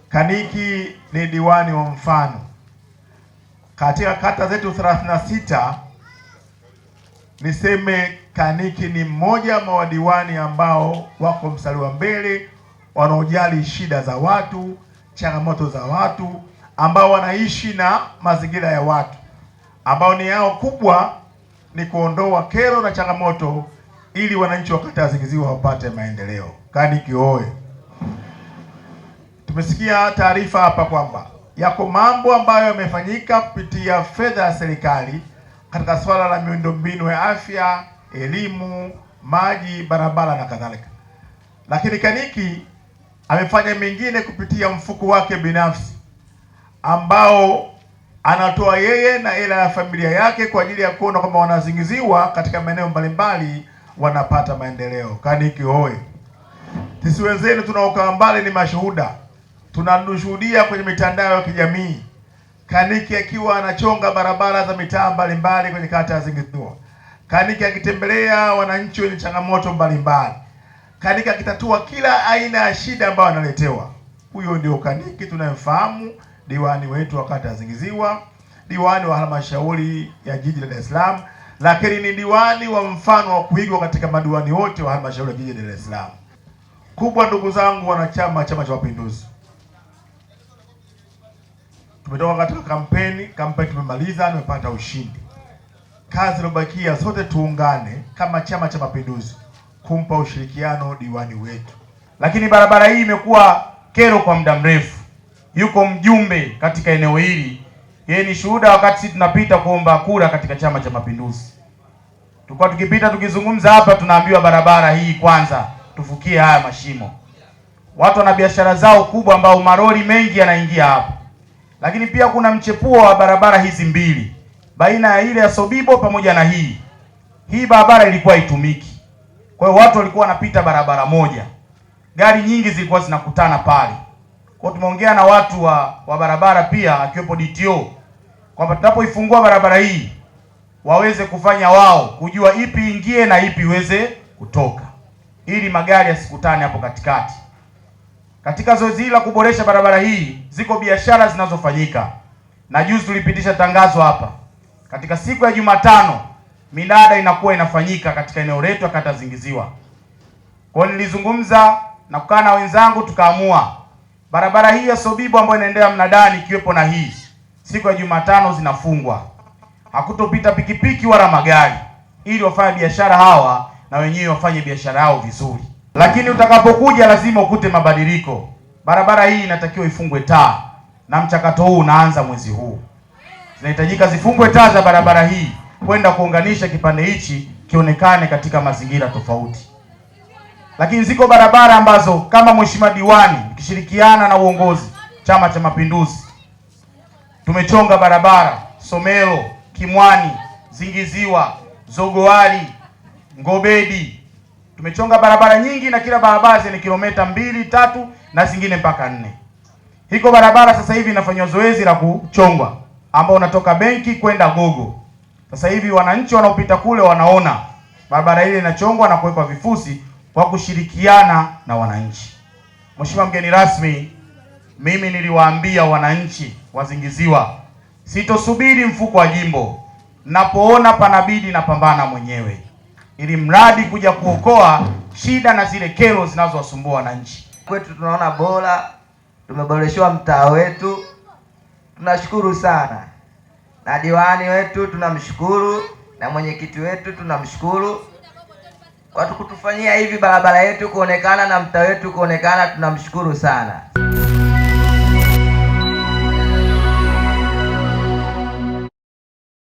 Kaniki ni diwani wa mfano katika kata zetu 36. Niseme Kaniki ni mmoja wa madiwani ambao wako mstari wa mbele, wanaojali shida za watu, changamoto za watu, ambao wanaishi na mazingira ya watu, ambao ni yao kubwa ni kuondoa kero na changamoto ili wananchi wa kata ya Zingiziwa wapate maendeleo. Kaniki oye! Tumesikia taarifa hapa kwamba yako mambo ambayo yamefanyika kupitia fedha ya serikali katika swala la miundombinu ya afya, elimu, maji, barabara na kadhalika, lakini Kaniki amefanya mengine kupitia mfuko wake binafsi ambao anatoa yeye na hela ya familia yake kwa ajili ya kuona kwamba wanazingiziwa katika maeneo mbalimbali wanapata maendeleo. Kaniki hoye! Sisi wenzenu tunaokaa mbali ni mashuhuda, tunashuhudia kwenye mitandao ya kijamii Kaniki akiwa anachonga barabara za mitaa mbalimbali kwenye kata ya Zingiziwa, Kaniki akitembelea wananchi wenye changamoto mbalimbali, Kaniki akitatua kila aina ya shida ambayo analetewa. Huyo ndio Kaniki tunayemfahamu, diwani wetu wa kata ya Zingiziwa, diwani wa halmashauri ya jiji la Dar es Salaam, lakini ni diwani wa mfano wa kuigwa katika madiwani wote wa halmashauri ya jiji la Dar es Salaam. Kubwa, ndugu zangu wanachama Chama cha Mapinduzi, tumetoka katika kampeni tumemaliza, tumepata ushindi. Kazi iliyobakia sote tuungane kama Chama cha Mapinduzi kumpa ushirikiano diwani wetu. Lakini barabara hii imekuwa kero kwa muda mrefu. Yuko mjumbe katika eneo hili, yeye ni shuhuda wakati sisi tunapita kuomba kura katika Chama cha Mapinduzi. Tulikuwa tukipita tukizungumza hapa, tunaambiwa barabara hii kwanza tufukie haya mashimo. Watu wana biashara zao kubwa ambao maroli mengi yanaingia hapa. Lakini pia kuna mchepuo wa barabara hizi mbili baina ya ile ya Sobibo pamoja na hii. Hii barabara ilikuwa itumiki. Kwa hiyo watu walikuwa wanapita barabara moja. Gari nyingi zilikuwa zinakutana pale. Kwa tumeongea na watu wa barabara pia akiwepo DTO kwamba tunapoifungua barabara hii waweze kufanya wao kujua ipi ingie na ipi iweze kutoka, ili magari yasikutane hapo katikati. Katika zoezi hili la kuboresha barabara hii ziko biashara zinazofanyika, na juzi tulipitisha tangazo hapa. Katika siku ya Jumatano minada inakuwa inafanyika katika eneo letu ya kata Zingiziwa. Kwa hiyo nilizungumza na kukaa na wenzangu, tukaamua barabara hii ya Sobibo ambayo inaendelea mnadani ikiwepo na hii, siku ya Jumatano zinafungwa, hakutopita pikipiki wala magari, ili wafanye biashara hawa na wenyewe wafanye biashara yao vizuri. Lakini utakapokuja lazima ukute mabadiliko. Barabara hii inatakiwa ifungwe taa, na mchakato huu unaanza mwezi huu. Zinahitajika zifungwe taa za barabara hii kwenda kuunganisha kipande hichi kionekane katika mazingira tofauti. Lakini ziko barabara ambazo kama mheshimiwa diwani nikishirikiana na uongozi Chama cha Mapinduzi tumechonga barabara Somelo, Kimwani, Zingiziwa, Zogowali, Ngobedi. Tumechonga barabara nyingi na kila barabara zenye kilomita 2, 3 na zingine mpaka 4. Hiko barabara sasa hivi inafanywa zoezi la kuchongwa ambao unatoka benki kwenda Gogo. Sasa hivi wananchi wanaopita kule wanaona barabara ile inachongwa na kuwekwa vifusi kwa kushirikiana na wananchi. Mheshimiwa mgeni rasmi, mimi niliwaambia wananchi wa Zingiziwa sitosubiri mfuko wa jimbo. Napoona panabidi na pambana mwenyewe, ili mradi kuja kuokoa shida na zile kero zinazowasumbua wananchi. Kwetu tunaona bora, tumeboreshewa mtaa wetu, tunashukuru sana. Na diwani wetu tunamshukuru, na mwenyekiti wetu tunamshukuru kwa kutufanyia hivi barabara yetu kuonekana na mtaa wetu kuonekana, tunamshukuru sana.